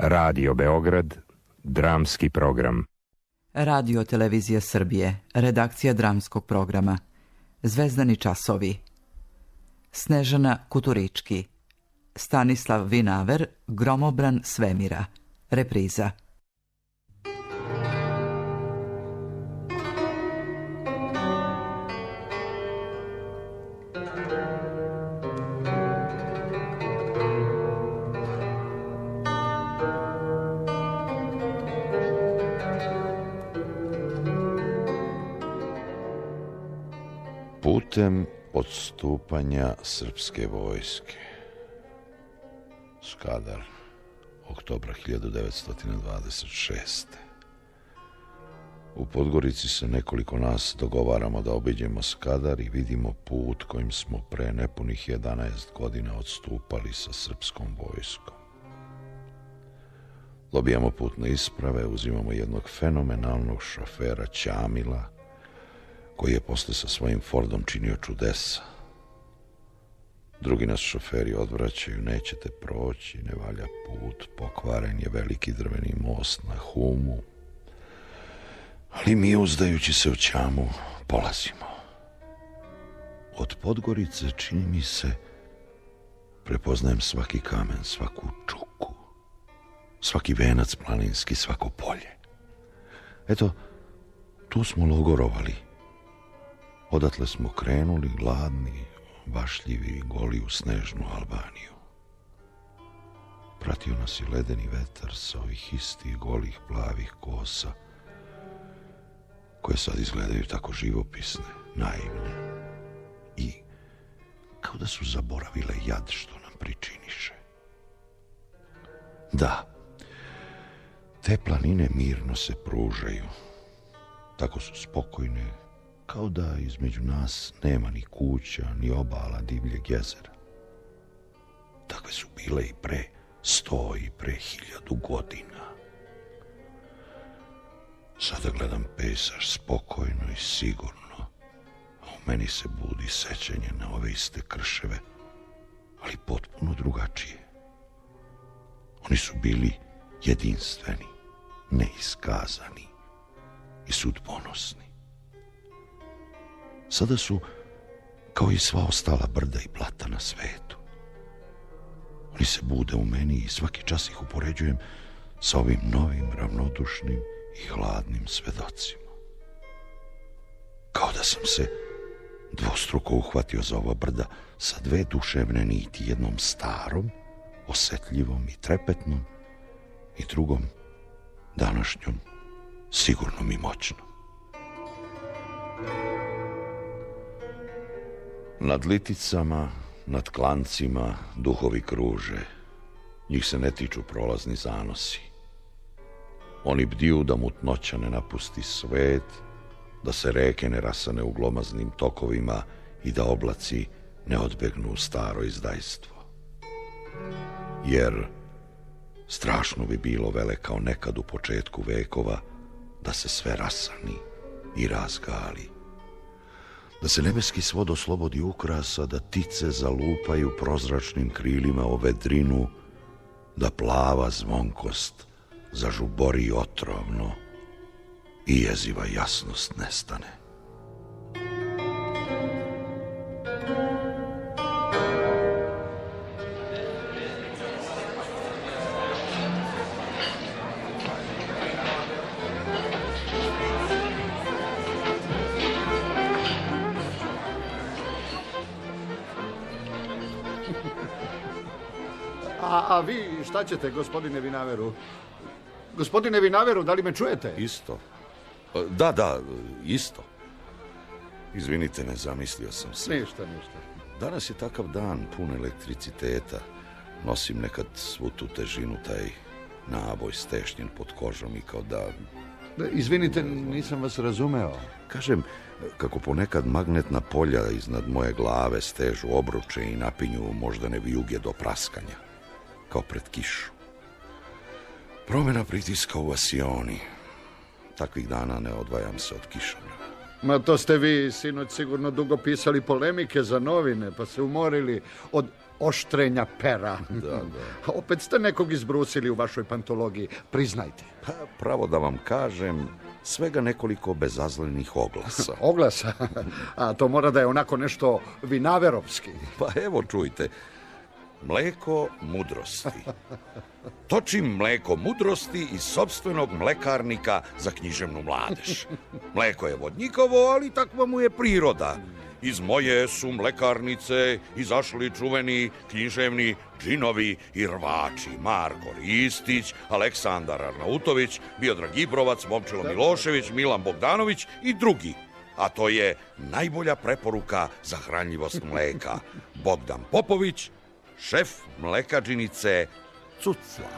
Radio Beograd, dramski program. Radio Televizija Srbije, redakcija dramskog programa. Zvezdani časovi. Snežana Kuturički. Stanislav Vinaver, Gromobran svemira. Repriza. Putem odstupanja srpske vojske. Skadar, oktobra 1926. U Podgorici se nekoliko nas dogovaramo da obiđemo Skadar i vidimo put kojim smo pre nepunih 11 godina odstupali sa srpskom vojskom. Dobijamo putne isprave, uzimamo jednog fenomenalnog šofera Ćamila, koji je posle sa svojim Fordom činio čudesa. Drugi nas šoferi odvraćaju, nećete proći, ne valja put, pokvaren je veliki drveni most na Humu. Ali mi, uzdajući se u Ćamu, polazimo. Od Podgorice, čini mi se, prepoznajem svaki kamen, svaku čuku, svaki venac planinski, svako polje. Eto, tu smo logorovali. Odatle smo krenuli, gladni, vašljivi, goli u snežnu Albaniju. Pratio nas je ledeni vetar sa ovih istih golih plavih kosa, koje sad izgledaju tako živopisne, naivne i kao da su zaboravile jad što nam pričiniše. Da, te planine mirno se pružaju, tako su spokojne, kao da između nas nema ni kuća, ni obala divljeg jezera. Takve su bile i pre 100 i pre 1000 godina. Sada gledam pejzaž spokojno i sigurno, a u meni se budi sećanje na ove iste krševe, ali potpuno drugačije. Oni su bili jedinstveni, neiskazani i sudbonosni. Sada su kao i sva ostala brda i plata na svetu. Oni se bude u meni i svaki čas ih upoređujem sa ovim novim, ravnodušnim i hladnim svedocima. Kao da sam se dvostruko uhvatio za ova brda sa dve duševne niti, jednom starom, osetljivom i trepetnom, i drugom, današnjom, sigurnom i moćnom. Nad liticama, nad klancima duhovi kruže. Njih se ne tiču prolazni zanosi. Oni bdiju da mutnoća ne napusti svet, da se reke ne rasane u glomaznim tokovima i da oblaci ne odbegnu u staro izdajstvo. Jer strašno bi bilo, vele, kao nekad u početku vekova, da se sve rasani i razgali. Da se nebeski svod oslobodi ukrasa, da ptice zalupaju prozračnim krilima o vedrinu, da plava zvonkost zažubori otrovno i jeziva jasnost nestane. A vi šta ćete, gospodine Vinaveru? Gospodine Vinaveru, da li me čujete? Isto. Da, isto. Izvinite, ne zamislio sam se. Ništa. Danas je takav dan, pun elektriciteta. Nosim nekad svu tu težinu, taj naboj stešnjen pod kožom i kao da... Izvinite, nisam vas razumeo. Kažem, kako ponekad magnetna polja iznad moje glave stežu obruče i napinju moždane vijuge do praskanja, kao pred kišu. Promjena pritiska u vasioni. Takvih dana ne odvajam se od kišobrana. Ma to ste vi, sinoć, sigurno dugo pisali polemike za novine, pa se umorili od oštrenja pera. Da. Opet ste nekog izbrusili u vašoj pantologiji, priznajte. Pa, pravo da vam kažem, svega nekoliko bezazlenih oglasa. Oglasa? A to mora da je onako nešto vinaverovski. Pa evo čujte, mleko mudrosti. Točim mleko mudrosti iz sopstvenog mlekarnika za književnu mladež. Mleko je vodnikovo, ali takva mu je priroda. Iz moje su mlekarnice izašli čuveni književni džinovi i rvači. Marko Ristić, Aleksandar Arnautović, Miodrag Ibrovac, Momčilo Milošević, Milan Bogdanović i drugi. A to je najbolja preporuka za hranljivost mleka. Bogdan Popović, šef mlekađinice Cucla.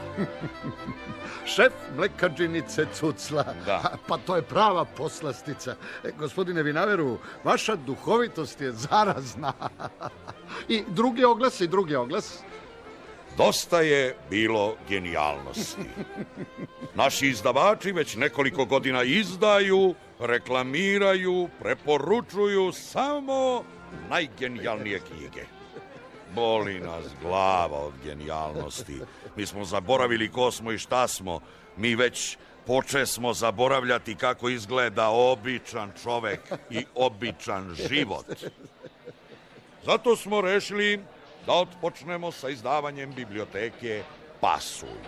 Šef mlekađinice Cucla. Da. Pa to je prava poslastica. Gospodine Vinaveru, vaša duhovitost je zarazna. I drugi oglas. Dosta je bilo genijalnosti. Naši izdavači već nekoliko godina izdaju, reklamiraju, preporučuju samo najgenijalnije knjige. Boli nas glava od genijalnosti. Mi smo zaboravili ko smo i šta smo. Mi već počesmo zaboravljati kako izgleda običan čovek i običan život. Zato smo rešili da otpočnemo sa izdavanjem biblioteke Pasulj,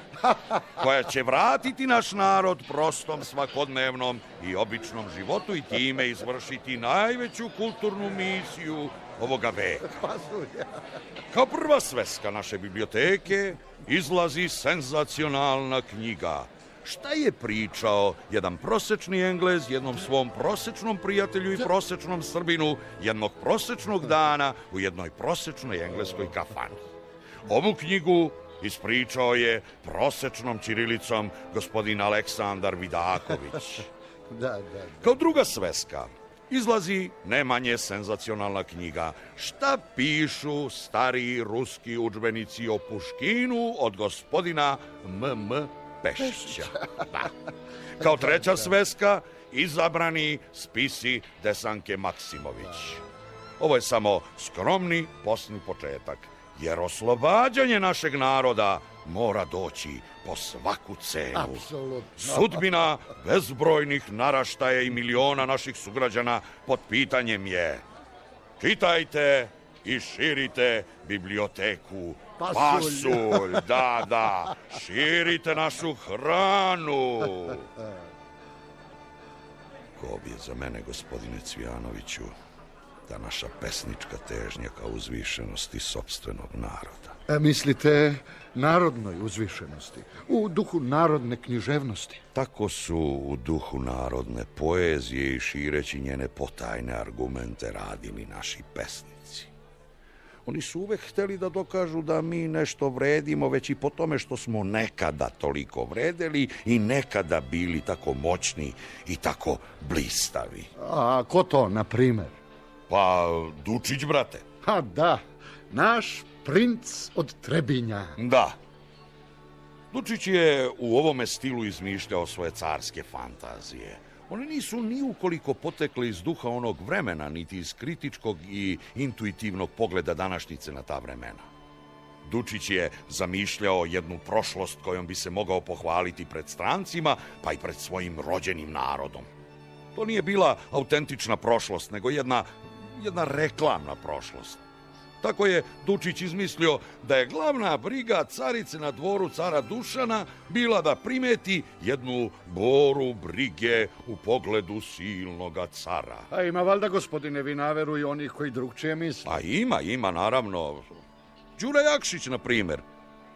koja će vratiti naš narod prostom, svakodnevnom i običnom životu i time izvršiti najveću kulturnu misiju ovoga veka. Kao prva sveska naše biblioteke izlazi senzacionalna knjiga. Šta je pričao jedan prosečni Englez jednom svom prosečnom prijatelju i prosečnom Srbinu jednog prosečnog dana u jednoj prosečnoj engleskoj kafani? Ovu knjigu ispričao je prosečnom ćirilicom gospodin Aleksandar Vidaković. Da. Kao druga sveska izlazi ne manje senzacionalna knjiga Šta pišu stariji ruski udžbenici o Puškinu od gospodina M.M. Pešća. Da. Kao treća sveska izabrani spisi Desanke Maksimović. Ovo je samo skromni posni početak, jer oslobađanje našeg naroda mora doći po svaku cenu. Apsolutno. Sudbina bezbrojnih naraštaja i miliona naših sugrađana pod pitanjem je. Čitajte i širite biblioteku Pasulj. Da, širite našu hranu. Ko bi je za mene, gospodine Cvijanoviću, da naša pesnička težnja ka uzvišenosti sopstvenog naroda. Mislite narodnoj uzvišenosti, u duhu narodne književnosti? Tako su u duhu narodne poezije i šireći njene potajne argumente radili naši pesnici. Oni su uvek hteli da dokažu da mi nešto vredimo već i po tome što smo nekada toliko vredeli i nekada bili tako moćni i tako blistavi. A ko to, na primer? Pa, Dučić, brate. Ha, da, naš princ od Trebinja. Da. Dučić je u ovome stilu izmišljao svoje carske fantazije. One nisu ni ukoliko potekle iz duha onog vremena, niti iz kritičkog i intuitivnog pogleda današnjice na ta vremena. Dučić je zamišljao jednu prošlost kojom bi se mogao pohvaliti pred strancima, pa i pred svojim rođenim narodom. To nije bila autentična prošlost, nego jedna reklamna prošlost. Tako je Dučić izmislio da je glavna briga carice na dvoru cara Dušana bila da primeti jednu boru brige u pogledu silnoga cara. A ima valjda, gospodine Vinaveru, i onih koji drugčije misle? A ima, naravno. Đura Jakšić, na primer.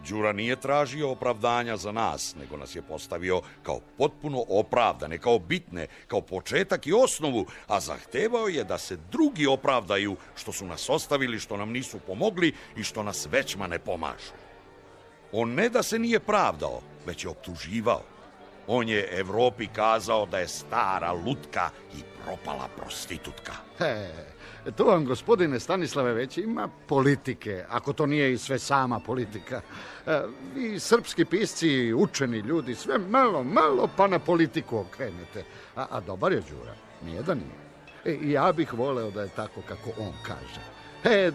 Đura nije tražio opravdanja za nas, nego nas je postavio kao potpuno opravdane, kao bitne, kao početak i osnovu, a zahtevao je da se drugi opravdaju što su nas ostavili, što nam nisu pomogli i što nas većma ne pomažu. On ne da se nije pravdao, već je optuživao. On je Evropi kazao da je stara lutka i propala prostitutka. To vam, gospodine Stanislave, već ima politike, ako to nije i sve sama politika. Vi srpski pisci, učeni ljudi, sve malo pa na politiku okrenete. A dobar je Đura, nije da nije. Ja bih voleo da je tako kako on kaže.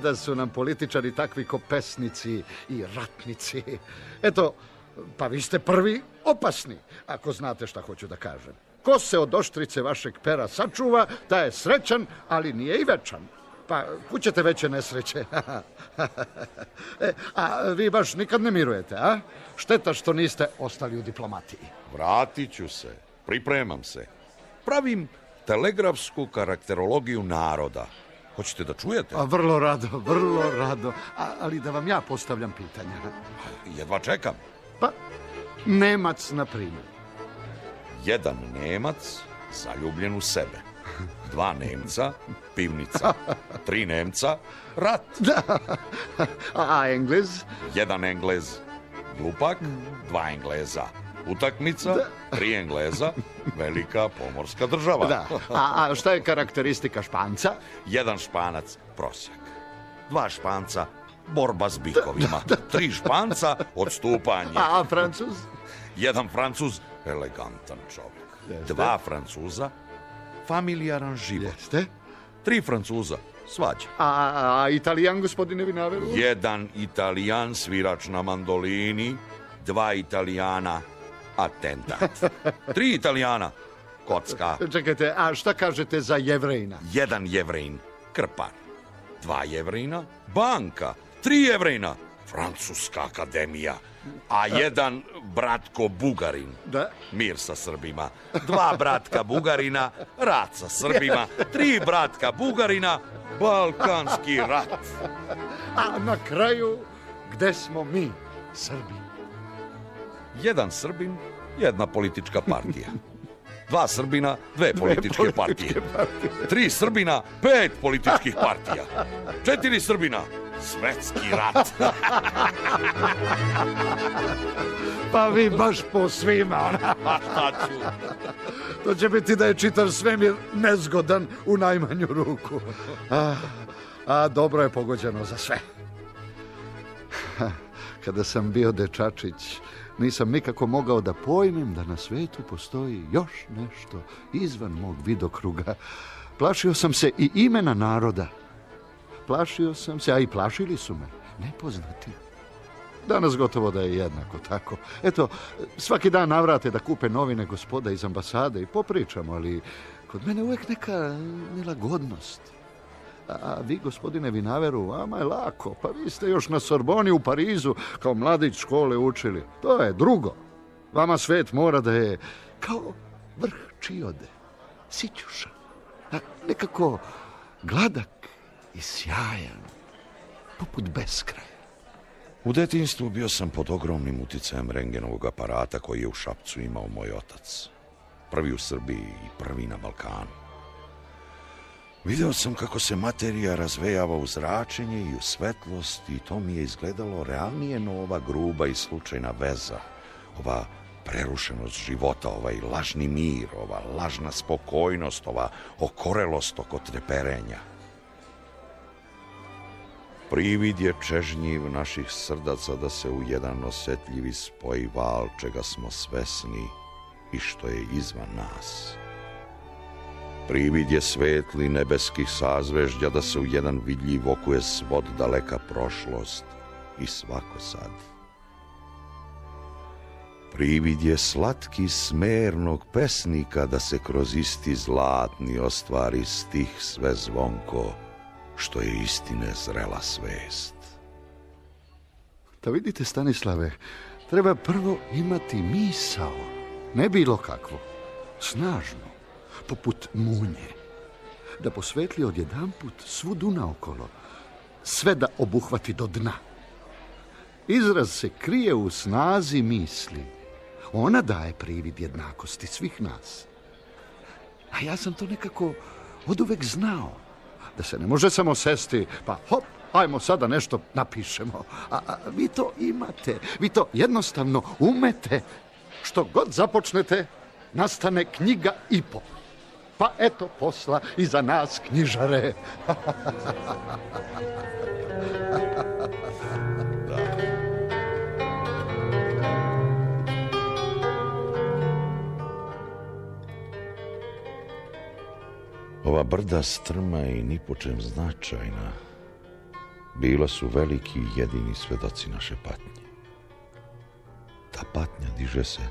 Da su nam političari takvi ko pesnici i ratnici. Eto, pa vi ste prvi opasni, ako znate šta hoću da kažem. Ko se od oštrice vašeg pera sačuva, taj je srećan, ali nije i večan. Pa, kućete veće nesreće. A vi baš nikad ne mirujete, a? Šteta što niste ostali u diplomatiji. Vratit ću se, pripremam se. Pravim telegrafsku karakterologiju naroda. Hoćete da čujete? Vrlo rado, vrlo rado. Ali da vam ja postavljam pitanja. Jedva čekam. Pa, Nemac, na primjer. Jedan Nemac zaljubljen u sebe. 2 Nemca, pivnica. 3 Nemca, rat. A Englez? 1 Englez, glupak. 2 Engleza, utakmica. 3 Engleza, velika pomorska država. Da. A šta je karakteristika Španca? 1 Španac, prosjak. 2 Španca, borba s bikovima. 3 Španca, odstupanje. A Francuz? 1 Francuz, elegantan čovjek. 2 Francuza, familijaran život. Jeste. 3 Francuza, svađa. A Italijan, gospodine Vinaveru? 1 Italijan, svirač na mandolini. 2 Italijana, atentat. 3 Italijana, kocka. Čekajte, a šta kažete za Jevrejna? 1 Jevrejin, krpar. 2 Jevrejina, banka. 3 Jevrejina, Francuska akademija. A 1 bratko Bugarin. Da. Mir sa Srbima. 2 bratka Bugarina, rat sa Srbima. 3 bratka Bugarina, Balkanski rat. A na kraju, gde smo mi, Srbi? 1 Srbin, 1 politička partija. 2 Srbina, 2 političke partije. 3 Srbina, 5 političkih partija. 4 Srbina, svetski rat. Pa vi baš po svima. Šta ću? To će biti da je čitav svemir nezgodan u najmanju ruku. A dobro je pogođeno za sve. Kada sam bio dečačić, nisam nikako mogao da pojmim da na svetu postoji još nešto izvan mog vidokruga. Plašio sam se i imena naroda. Plašio sam se, a i plašili su me, nepoznati. Danas gotovo da je jednako tako. Eto, svaki dan navrate da kupe novine gospoda iz ambasade i popričamo, ali kod mene uvek neka nelagodnost. A vi, gospodine Vinaveru, vama je lako. Pa vi ste još na Sorboni u Parizu kao mladić škole učili. To je drugo. Vama svet mora da je kao vrh Čiode, sićušan, nekako gladak i sjajan, poput beskraja. U detinjstvu bio sam pod ogromnim uticajem rengenovog aparata koji je u Šapcu imao moj otac. Prvi u Srbiji i prvi na Balkanu. Video sam kako se materija razvejava u zračenje i u svetlost i to mi je izgledalo realnije no ova gruba i slučajna veza, ova prerušenost života, ovaj lažni mir, ova lažna spokojnost, ova okorelost oko treperenja. Privid je čežnjiv naših srdaca da se u jedan osetljivi spoji val čega smo svesni i što je izvan nas. Privid je svetli nebeskih sazvežđa da se u jedan vidljiv okuje svod daleka prošlost i svako sad. Privid je slatki smernog pesnika da se kroz isti zlatni ostvari stih sve zvonko, što je istine zrela svest. Da vidite, Stanislave, treba prvo imati misao, ne bilo kakvu, snažnu, poput munje, da posvetli odjedanput svudu naokolo, sve da obuhvati do dna. Izraz se krije u snazi misli. Ona daje privid jednakosti svih nas. A ja sam to nekako oduvek znao, da se ne može samo sesti, pa hop, ajmo sada nešto napišemo. A vi to imate, vi to jednostavno umete. Što god započnete, nastane knjiga i po. Pa eto posla i za nas knjižare. Ova brda strma i ni po čem značajna bila su veliki i jedini svedoci naše patnje. Ta patnja diže se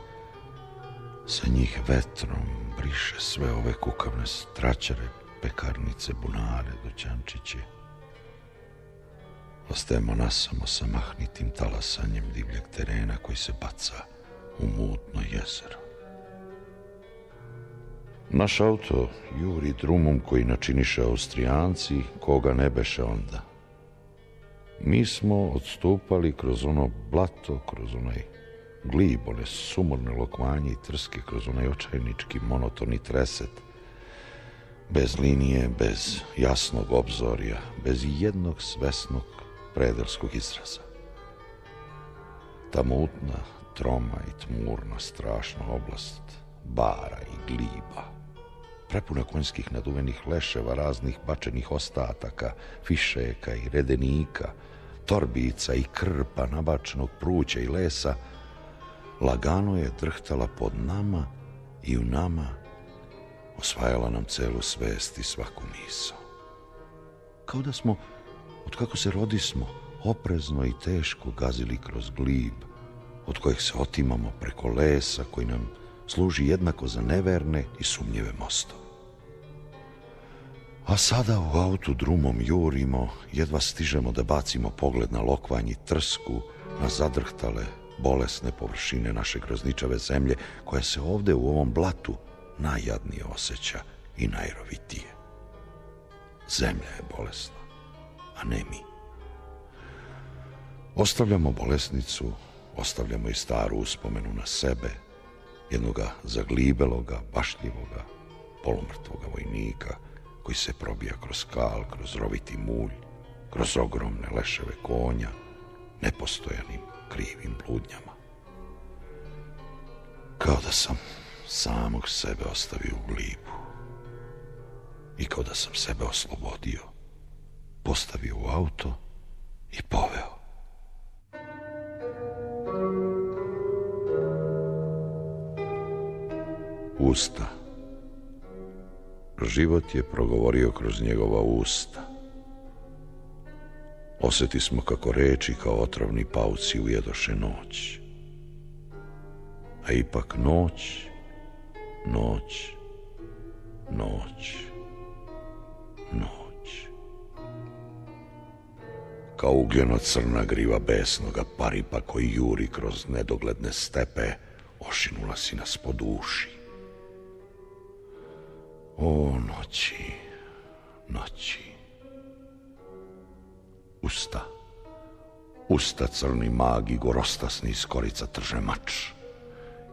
sa njih vetrom, briše sve ove kukavne straćare, pekarnice, bunare, dućančiće. Ostajemo nasamo sa mahnitim talasanjem divljeg terena koji se baca u mutno jezero. Naš auto juri drumom koji načiniše Austrijanci, koga ne beše onda. Mi smo odstupali kroz ono blato, kroz onaj glib, one sumorne lokvanje i trske, kroz onaj očajnički monotoni treset, bez linije, bez jasnog obzorja, bez jednog svesnog predelskog izraza. Ta mutna, troma i tmurna, strašna oblast bara i gliba, prepuna konjskih naduvenih leševa, raznih bačenih ostataka, fišeka i redenika, torbica i krpa, nabačenog pruća i lesa, lagano je drhtala pod nama i u nama osvajala nam celu svest i svaku misao. Kao da smo, od kako se rodismo, oprezno i teško gazili kroz glib, od kojeg se otimamo preko lesa koji nam služi jednako za neverne i sumnjive mostove. A sada u autu drumom jurimo, jedva stižemo da bacimo pogled na lokvanj i trsku, na zadrhtale, bolesne površine naše grozničave zemlje, koja se ovde u ovom blatu najjadnije osjeća i najrovitije. Zemlja je bolesna, a ne mi. Ostavljamo bolesnicu, ostavljamo i staru uspomenu na sebe, jednoga zaglibeloga, bašljivoga, polumrtvoga vojnika, koji se probija kroz skal, kroz roviti mulj, kroz ogromne leševe konja, nepostojanim, krivim bludnjama. Kao da sam samog sebe ostavio u glibu i kao da sam sebe oslobodio, postavio u auto i poveo. Usta. Život je progovorio kroz njegova usta. Osjeti smo kako reči kao otrovni pauci ujedoše noć. A ipak noć, noć, noć, noć. Kao ugljeno crna griva besnoga paripa koji juri kroz nedogledne stepe, ošinula si nas po duši. O noći, noći. Usta. Usta crni magi, gorostasni iz korica trže mač.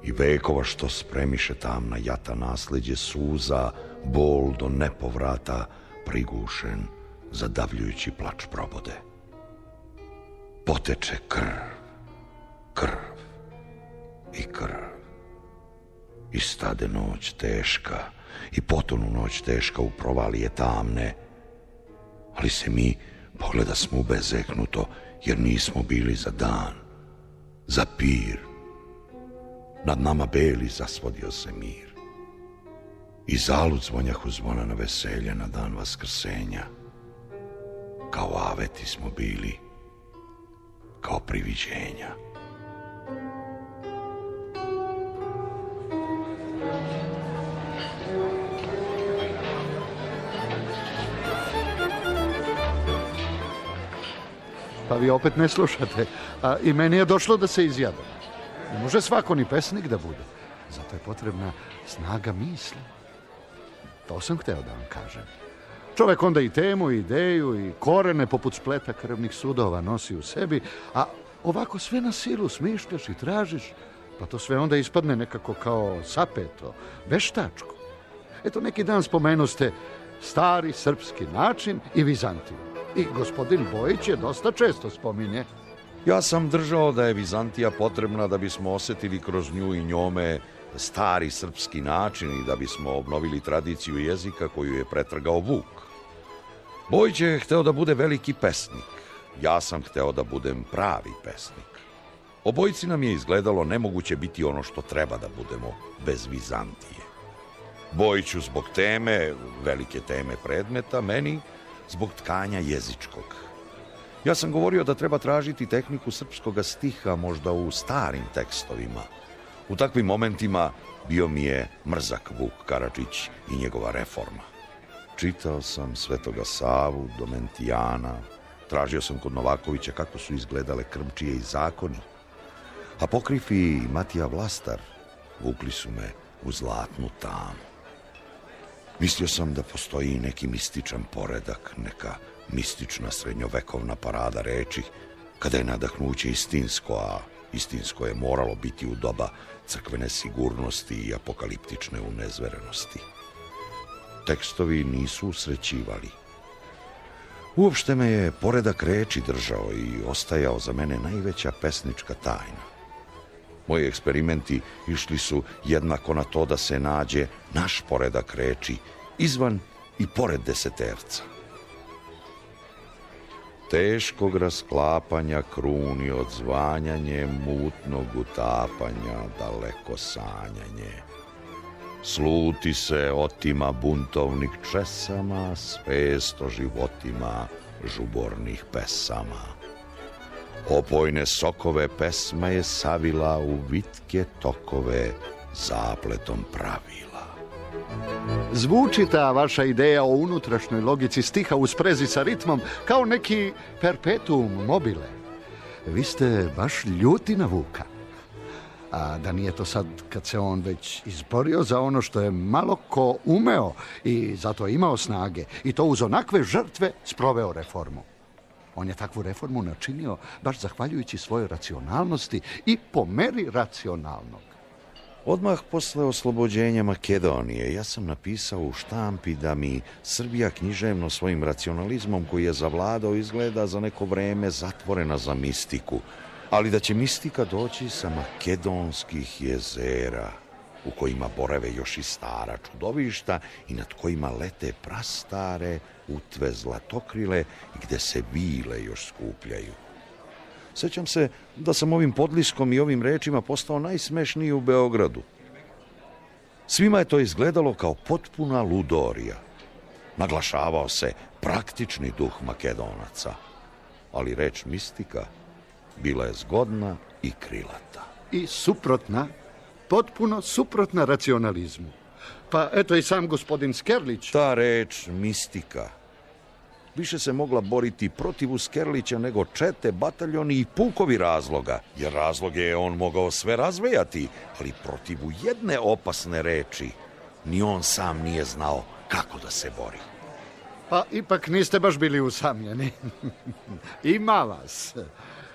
I vekova što spremiše tamna jata nasleđe suza, bol do nepovrata, prigušen, zadavljujući plač probode. Poteče krv, krv i krv. I stade noć teška, i potonu noć teška u provalije tamne, ali se mi pogleda smo ubezeknuto, jer nismo bili za dan, za pir. Nad nama beli zasvodio se mir. I zalud zvonjahu zvona na veselje na dan vaskrsenja. Kao aveti smo bili, kao priviđenja. Pa vi opet ne slušate, a i meni je došlo da se izjadam. Ne može svako ni pesnik da bude. Zato je potrebna snaga misli. To sam hteo da vam kažem. Čovek onda i temu, i ideju, i korene poput spleta krvnih sudova nosi u sebi, a ovako sve na silu smišljaš i tražiš, pa to sve onda ispadne nekako kao sapeto, veštačko. Eto, neki dan spomenuste stari srpski način i Vizantiju. I gospodin Bojić je dosta često spominje. Ja sam držao da je Vizantija potrebna da bismo osjetili kroz nju i njome stari srpski način i da bismo obnovili tradiciju jezika koju je pretrgao Vuk. Bojić je hteo da bude veliki pesnik. Ja sam hteo da budem pravi pesnik. Obojici nam je izgledalo nemoguće biti ono što treba da budemo bez Vizantije. Bojiću zbog teme, velike teme predmeta, meni zbog tkanja jezičkog. Ja sam govorio da treba tražiti tehniku srpskoga stiha možda u starim tekstovima. U takvim momentima bio mi je mrzak Vuk Karadžić i njegova reforma. Čitao sam Svetoga Savu, Domentijana, tražio sam kod Novakovića kako su izgledale krmčije i zakoni. Apokrifi i Matija Vlastar vukli su me u zlatnu tamu. Mislio sam da postoji neki mističan poredak, neka mistična srednjovekovna parada reči, kada je nadahnuće istinsko, a istinsko je moralo biti u doba crkvene sigurnosti i apokaliptične unezverenosti. Tekstovi nisu usrećivali. Uopšte me je poredak reči držao i ostajao za mene najveća pesnička tajna. Moji eksperimenti išli su jednako na to da se nađe naš poredak reči izvan i pored deseterca. Teškog rasklapanja kruni odzvanjanje, mutnog utapanja, daleko sanjanje. Sluti se otima buntovnik česama, svest o životima žubornih pesama. Opojne sokove pesma je savila u vitke tokove zapletom pravila. Zvuči ta vaša ideja o unutrašnjoj logici stiha u sprezi sa ritmom kao neki perpetuum mobile. Vi ste baš ljuti na Vuka. A da nije to sad kad se on već izborio za ono što je malo ko umeo i zato je imao snage i to uz onakve žrtve sproveo reformu. On je takvu reformu načinio baš zahvaljujući svojoj racionalnosti i po meri racionalnog. Odmah posle oslobođenja Makedonije ja sam napisao u štampi da mi Srbija književno svojim racionalizmom koji je zavladao izgleda za neko vreme zatvorena za mistiku, ali da će mistika doći sa makedonskih jezera u kojima borave još i stara čudovišta i nad kojima lete prastare utve zlatokrile i gde se vile još skupljaju. Sećam se da sam ovim podliskom i ovim rečima postao najsmešniji u Beogradu. Svima je to izgledalo kao potpuna ludorija. Naglašavao se praktični duh Makedonaca, ali reč mistika bila je zgodna i krilata. I suprotna, potpuno suprotna racionalizmu. Pa eto i sam gospodin Skerlić. Ta reč mistika više se mogla boriti protiv Skerlića nego čete, bataljoni i pukovi razloga, jer razloge je on mogao sve razvejati, ali protiv jedne opasne reči ni on sam nije znao kako da se bori. Pa ipak niste baš bili usamljeni. Ima vas.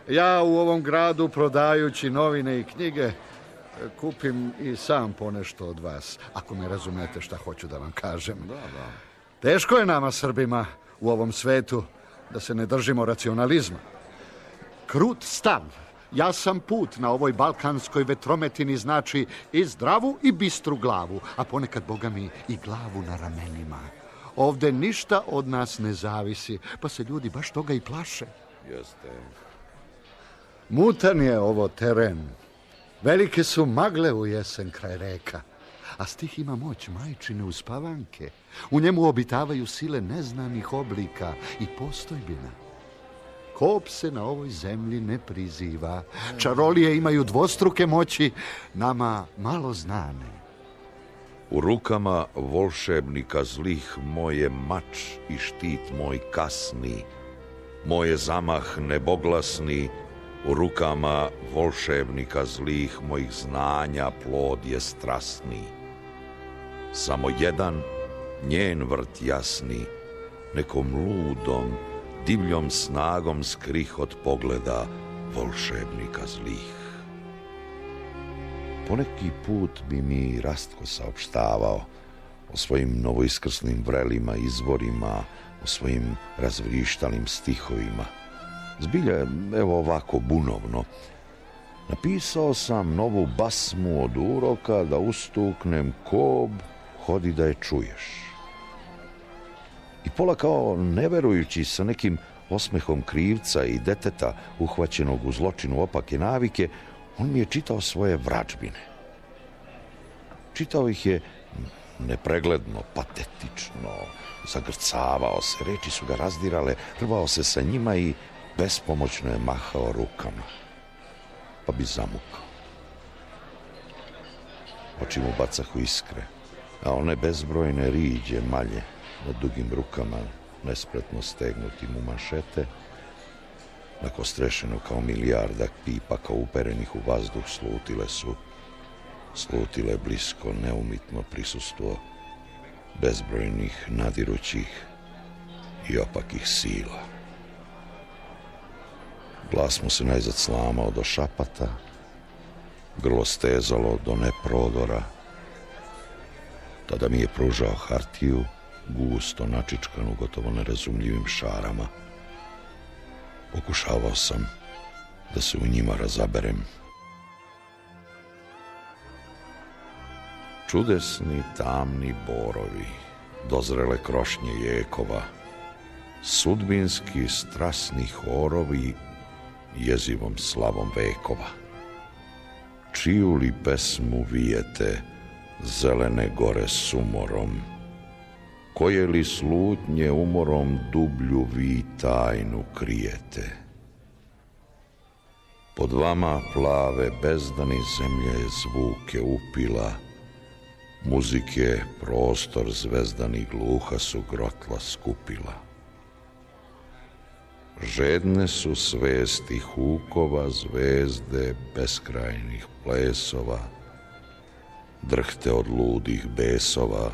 Ja u ovom gradu, prodajući novine i knjige, kupim i sam ponešto od vas, ako me razumete šta hoću da vam kažem. Da. Teško je nama, Srbima, u ovom svetu da se ne držimo racionalizma. Krut stav, jasan put na ovoj balkanskoj vetrometini znači i zdravu i bistru glavu, a ponekad, Boga mi, i glavu na ramenima. Ovde ništa od nas ne zavisi, pa se ljudi baš toga i plaše. Jeste. Mutan je ovo teren. Velike su magle u jesen kraj reka, a stih ima moć majčine uspavanke. U njemu obitavaju sile neznanih oblika i postojbina. Kop se na ovoj zemlji ne priziva. Čarolije imaju dvostruke moći, nama malo znane. U rukama volšebnika zlih moje mač i štit moj kasni, moje zamah neboglasni, u rukama volšebnika zlih mojih znanja plod je strasni. Samo jedan njen vrt jasni, nekom ludom, divljom snagom skrih od pogleda volšebnika zlih. Poneki put bi mi Rastko saopštavao o svojim novoiskrsnim vrelima, izvorima, o svojim razvrištalim stihovima. Zbilja, evo ovako bunovno. Napisao sam novu basmu od uroka da ustuknem kob, hodi da je čuješ. I pola kao neverujući sa nekim osmehom krivca i deteta uhvaćenog u zločinu opake navike, on mi je čitao svoje vračbine. Čitao ih je nepregledno, patetično, zagrcavao se, reči su ga razdirale, rvao se sa njima i bespomoćno je mahao rukama, pa bi zamukao. Oči mu bacahu iskre, a one bezbrojne riđe malje na dugim rukama, nespretno stegnutim u manšete, nakostrešeno kao milijarda pipaka uperenih u vazduh, slutile blisko neumitno prisustvo bezbrojnih nadirućih i opakih sila. Glas mu se najzad slamao do šapata, grlo stezalo do neprodora. Tada mi je pružao hartiju, gusto načičkanu gotovo nerazumljivim šarama. Pokušavao sam da se u njima razaberem. Čudesni tamni borovi, dozrele krošnje jekova, sudbinski strasni horovi jezivom slavom vekova. Čiju li pesmu vijete, zelene gore sumorom? Koje li slutnje umorom dublju vi tajnu krijete? Pod vama plave bezdani zemlje zvuke upila, muzike prostor zvezdani gluha su grotla skupila. Žedne su svesti hukova zvezde beskrajnih plesova, drhte od ludih besova,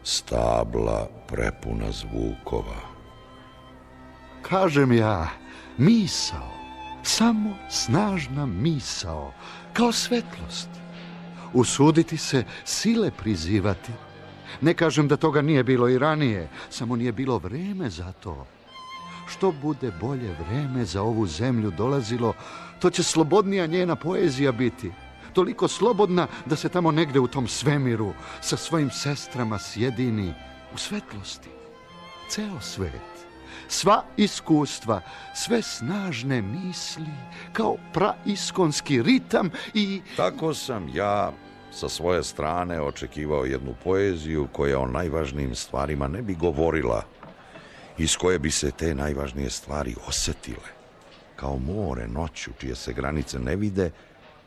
stabla prepuna zvukova. Kažem ja, misao, samo snažna misao, kao svetlost. Usuditi se, sile prizivati. Ne kažem da toga nije bilo i ranije, samo nije bilo vreme za to. Što bude bolje vreme za ovu zemlju dolazilo, to će slobodnija njena poezija biti. Toliko slobodna da se tamo negde u tom svemiru sa svojim sestrama sjedini u svetlosti. Ceo svet, sva iskustva, sve snažne misli, kao praiskonski ritam i... Tako sam ja sa svoje strane očekivao jednu poeziju koja o najvažnijim stvarima ne bi govorila, iz koje bi se te najvažnije stvari osetile, kao more noću čije se granice ne vide,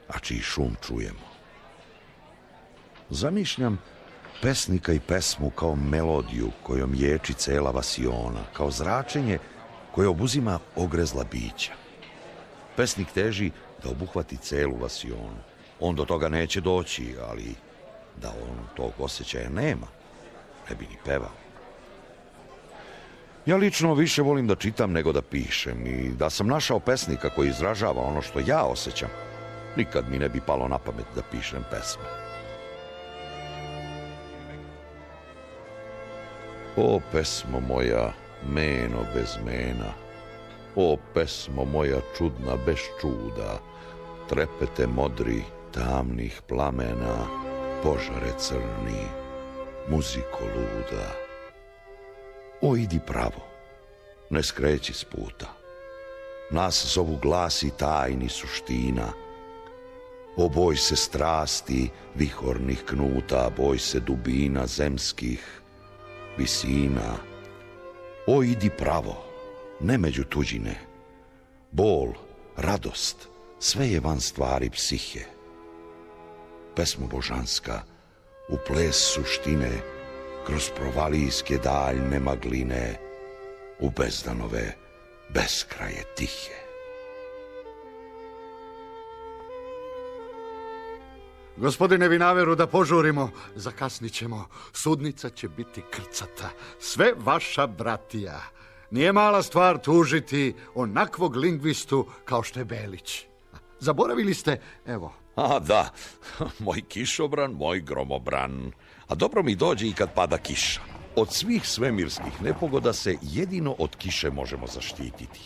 a čiji šum čujemo. Zamišljam pesnika i pesmu kao melodiju kojom ječi cela vasiona, kao zračenje koje obuzima ogrezla bića. Pesnik teži da obuhvati celu vasionu. On do toga neće doći, ali da on tog osjećaja nema, ne bi ni pevao. Ja lično više volim da čitam nego da pišem i da sam našao pesnika koji izražava ono što ja osjećam, nikad mi ne bi palo na pamet da pišem pesme. O pesmo moja, meno bez mena, o pesmo moja čudna bez čuda, trepete modri tamnih plamena, požare crni, muziko luda. O, idi pravo, ne skreći s puta. Nas zovu glasi tajni suština. O, boj se strasti, vihornih knuta, boj se dubina zemskih visina. O, idi pravo, ne među tuđine. Bol, radost, sve je van stvari psihe. Pesmo božanska, u ples suštine, kroz provalijske daljne magline, u bezdanove beskraje tihe. Gospodine Vinaveru, da požurimo, zakasnit ćemo. Sudnica će biti krcata. Sve vaša bratija. Nije mala stvar tužiti onakvog lingvistu kao što je Belić. Zaboravili ste, evo. A da, moj kišobran, moj gromobran. A dobro mi dođe i kad pada kiša. Od svih svemirskih nepogoda se jedino od kiše možemo zaštititi.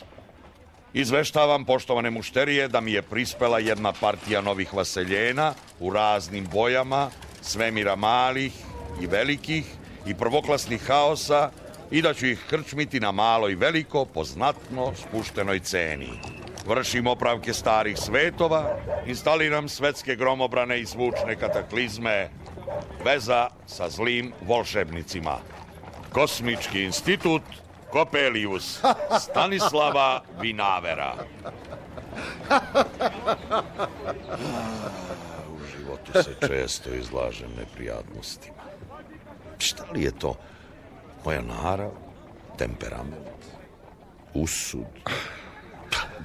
Izveštavam, poštovane mušterije, da mi je prispela jedna partija novih vaseljena u raznim bojama, svemira malih i velikih i prvoklasnih haosa i da ću ih krčmiti na malo i veliko po znatno spuštenoj ceni. Vršim opravke starih svetova, instaliram svetske gromobrane i zvučne kataklizme, veza sa zlim volšebnicima. Kosmički institut Kopelius Stanislava Vinavera. U životu se često izlažem neprijatnostima. Šta li je to? Moja narav, temperament, usud?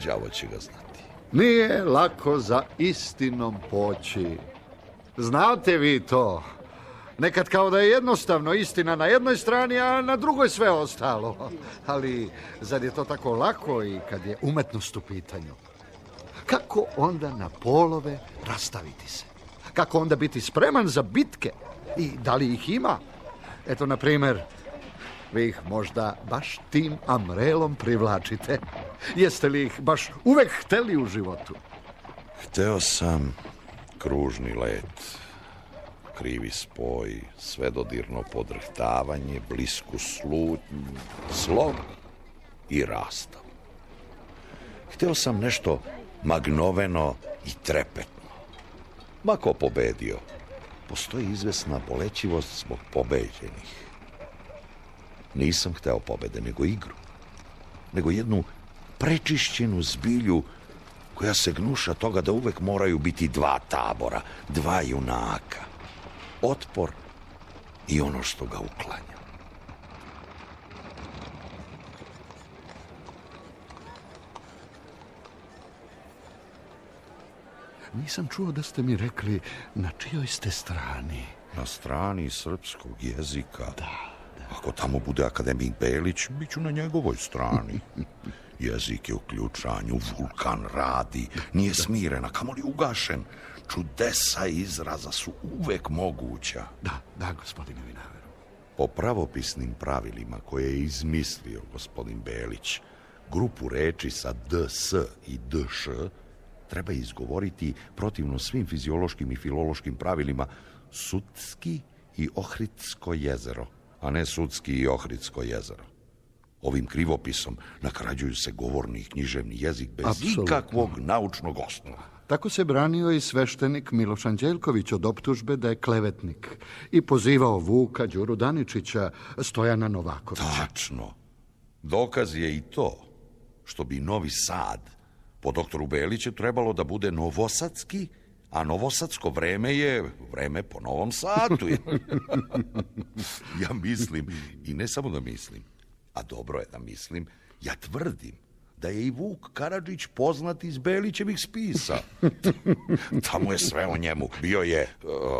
Đavo će ga znati. Nije lako za istinom poći. Znate vi to? Nekad kao da je jednostavno istina na jednoj strani, a na drugoj sve ostalo. Ali zar je to tako lako i kad je umetnost u pitanju? Kako onda na polove rastaviti se? Kako onda biti spreman za bitke? I da li ih ima? Eto, na primjer, vi ih možda baš tim amrelom privlačite. Jeste li ih baš uvek hteli u životu? Hteo sam kružni let, krivi spoj, svedodirno podrhtavanje, blisku slutnju, slom i rastav. Hteo sam nešto magnoveno i trepetno. Ma ko pobedio? Postoji izvesna bolećivost zbog pobeđenih. Nisam hteo pobede, nego igru. Nego jednu prečišćenu zbilju koja se gnuša toga da uvek moraju biti dva tabora, dva junaka. Otpor i ono što ga uklanja. Nisam čuo da ste mi rekli na čijoj ste strani. Na strani srpskog jezika. Da. Ako tamo bude akademik Belić, bit ću na njegovoj strani. Jezik je u ključanju, vulkan radi, nije smiren, a kamoli ugašen. Čudesa izraza su uvek moguća. Da, gospodine Vinaveru. Po pravopisnim pravilima koje je izmislio gospodin Belić, grupu reči sa ds i dš treba izgovoriti protivno svim fiziološkim i filološkim pravilima Sudski i Ohridsko jezero, a ne Sudski i Ohridsko jezero. Ovim krivopisom nakrađuju se govorni i književni jezik bez ikakvog naučnog osnova. Tako se branio i sveštenik Miloš Anđelković od optužbe da je klevetnik i pozivao Vuka, Đuru Daničića, Stojana Novakovića. Tačno. Dokaz je i to što bi Novi Sad po doktoru Beliću trebalo da bude novosadski, a novosadsko vreme je vreme po Novom Sadu. Ja mislim, i ne samo da mislim, a dobro je da mislim, ja tvrdim da je i Vuk Karadžić poznat iz Belićevih spisa. Tamo je sve o njemu. Bio je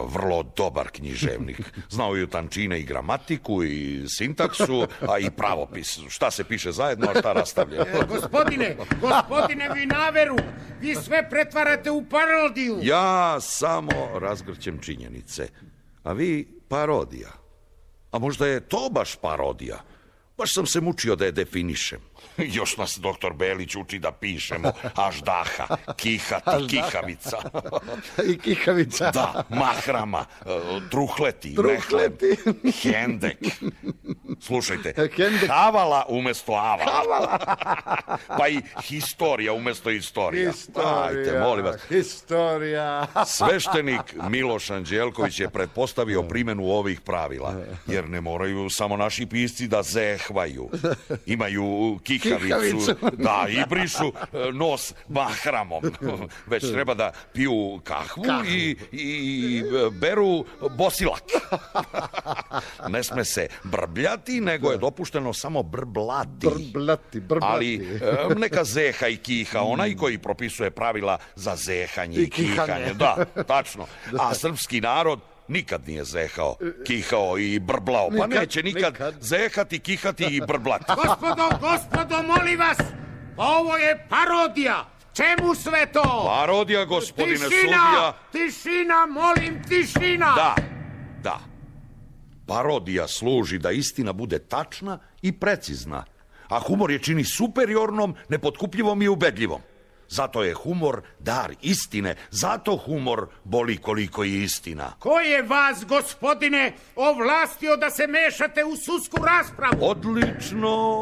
vrlo dobar književnik. Znao je tančine i gramatiku i sintaksu, a i pravopis. Šta se piše zajedno, a šta rastavlja. Gospodine Vinaveru, vi sve pretvarate u parodiju. Ja samo razgrćem činjenice, a vi parodija. A možda je to baš parodija? Baš sam se mučio da je definišem. Još nas doktor Belić uči da pišemo aždaha, kihati, kihavica. I kihavica. Da, mahrama, truhleti, mehlem, hendek. Slušajte, havala umesto avala. Pa i historija umesto istorija. Ajte, molim vas. Historija. Sveštenik Miloš Anđelković je pretpostavio primjenu ovih pravila, jer ne moraju samo naši pisci da zehvaju. Imaju kihavicu, da, i brišu nos mahramom. Već treba da piju kahvu i beru bosilak. Ne sme se brbljati, nego je dopušteno samo brblati. Ali neka zeha i kiha, onaj koji propisuje pravila za zehanje i kihanje. Da, tačno. A srpski narod nikad nije zehao, kihao i brblao. Pa neće nikad zehati, kihati i brblati. Gospodo, molim vas, ovo je parodija. Čemu sve to? Parodija, gospodine sudija. Tišina, molim, tišina. Da. Parodija služi da istina bude tačna i precizna, a humor je čini superiornom, nepotkupljivom i ubedljivom. Zato je humor dar istine, zato humor boli koliko je istina. Ko je vas, gospodine, ovlastio da se mešate u sudsku raspravu?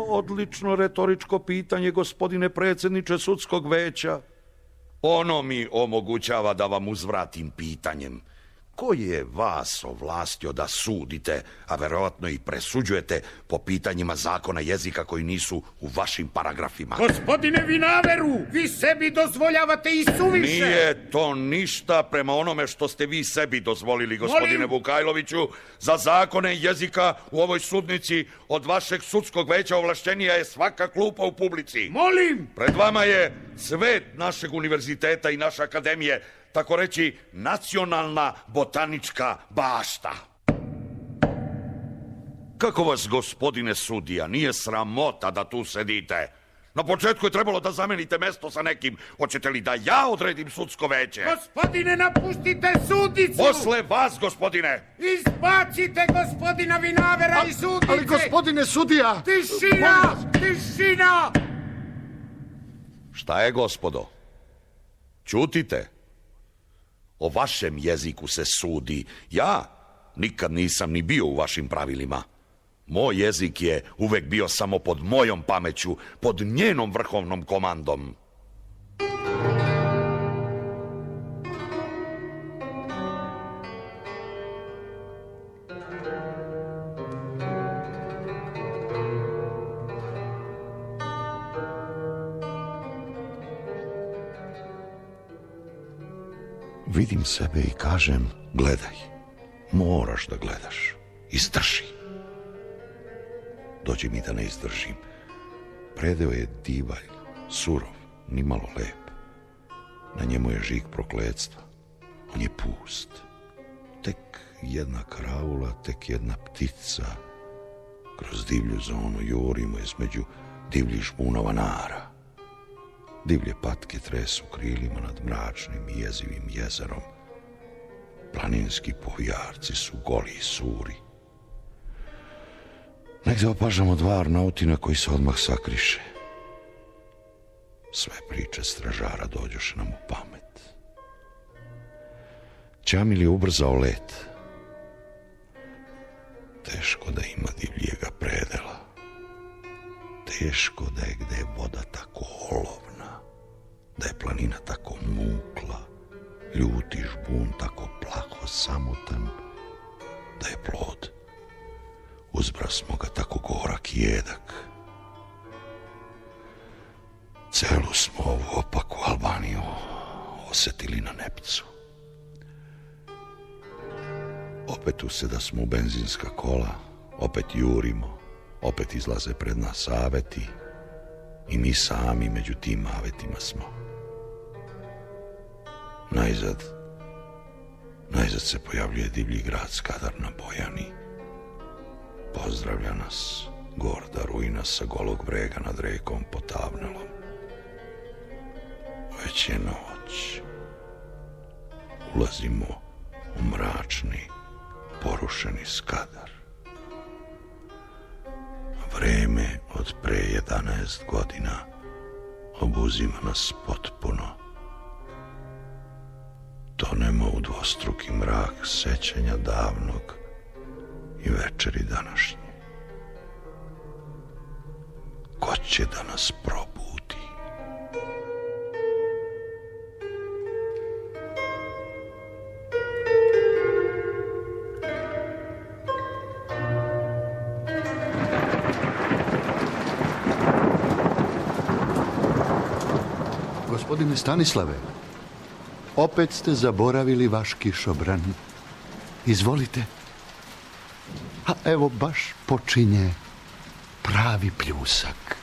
Odlično retoričko pitanje, gospodine predsjedniče sudskog veća. Ono mi omogućava da vam uzvratim pitanjem. Ko je vas ovlastio da sudite, a verovatno i presuđujete po pitanjima zakona jezika koji nisu u vašim paragrafima? Gospodine Vinaveru, vi sebi dozvoljavate i suviše. Nije to ništa prema onome što ste vi sebi dozvolili, gospodine Vukajloviću. Za zakone jezika u ovoj sudnici od vašeg sudskog veća ovlašćenija je svaka klupa u publici. Molim! Pred vama je cvet našeg univerziteta i naše akademije, tako reći nacionalna botanička bašta. Kako vas, gospodine sudija, nije sramota da tu sedite? Na početku je trebalo da zamenite mesto sa nekim. Hoćete li da ja odredim sudsko veće? Gospodine, napustite sudnicu! Posle vas, gospodine! Izbacite gospodina Vinavera iz sudnice! Ali, gospodine sudija... Tišina! Tišina! Šta je, gospodo? Ćutite? O vašem jeziku se sudi. Ja nikad nisam ni bio u vašim pravilima. Moj jezik je uvek bio samo pod mojom pameću, pod njenom vrhovnom komandom. Vidim sebe i kažem, gledaj, moraš da gledaš, izdrži. Dođe mi da ne izdržim. Predeo je divalj, surov, nimalo lep. Na njemu je žig prokletstva. On je pust. Tek jedna karaula, tek jedna ptica. Kroz divlju zonu jurimo između divljih žbunova nara. Divlje patke tresu krilima nad mračnim i jezivim jezerom. Planinski povijarci su goli i suri. Negde opažamo dva arnautina koji se odmah sakriše. Sve priče stražara dođoše nam u pamet. Ćamil je ubrzao let. Teško da ima divljega predela. Teško da je gde je voda tako olovna, da je planina tako mukla, ljuti žbun tako plaho samotan, da je plod uzbra smo ga tako gorak i jedak. Celu smo ovu opaku Albaniju osetili na nepcu. Opet useda smo u benzinska kola, opet jurimo, opet izlaze pred nas aveti i mi sami među tim avetima smo. Najzad se pojavljuje divlji grad Skadar na Bojani. Pozdravlja nas gorda ruina sa golog brega nad rekom Potavnelom. Već je noć. Ulazimo u mračni, porušeni Skadar. Vreme od pre 11 godina obuzima nas potpuno. Tonemo u dvostruki mrak sećanja davnog i večeri današnje. Ko će da nas probudi? Gospodine Stanislave, opet ste zaboravili vaš kišobran. Izvolite. A evo baš počinje pravi pljusak.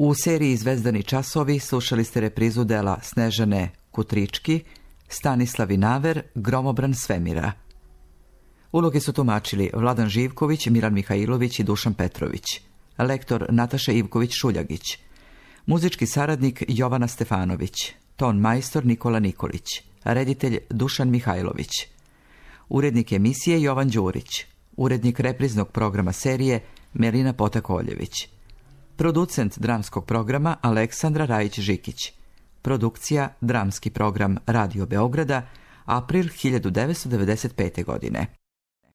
U seriji Zvezdani časovi slušali ste reprizu dela Snežane Kutrički, Stanislav Vinaver, Gromobran svemira. Uloge su tumačili Vladan Živković, Milan Mihajlović i Dušan Petrović. Lektor Nataša Ivković-Šuljagić. Muzički saradnik Jovana Stefanović. Ton majstor Nikola Nikolić. Reditelj Dušan Mihajlović. Urednik emisije Jovan Đurić. Urednik repriznog programa serije Melina Potakoljević. Producent dramskog programa Aleksandra Rajić-Žikić. Produkcija Dramski program Radio Beograda, april 1995. godine.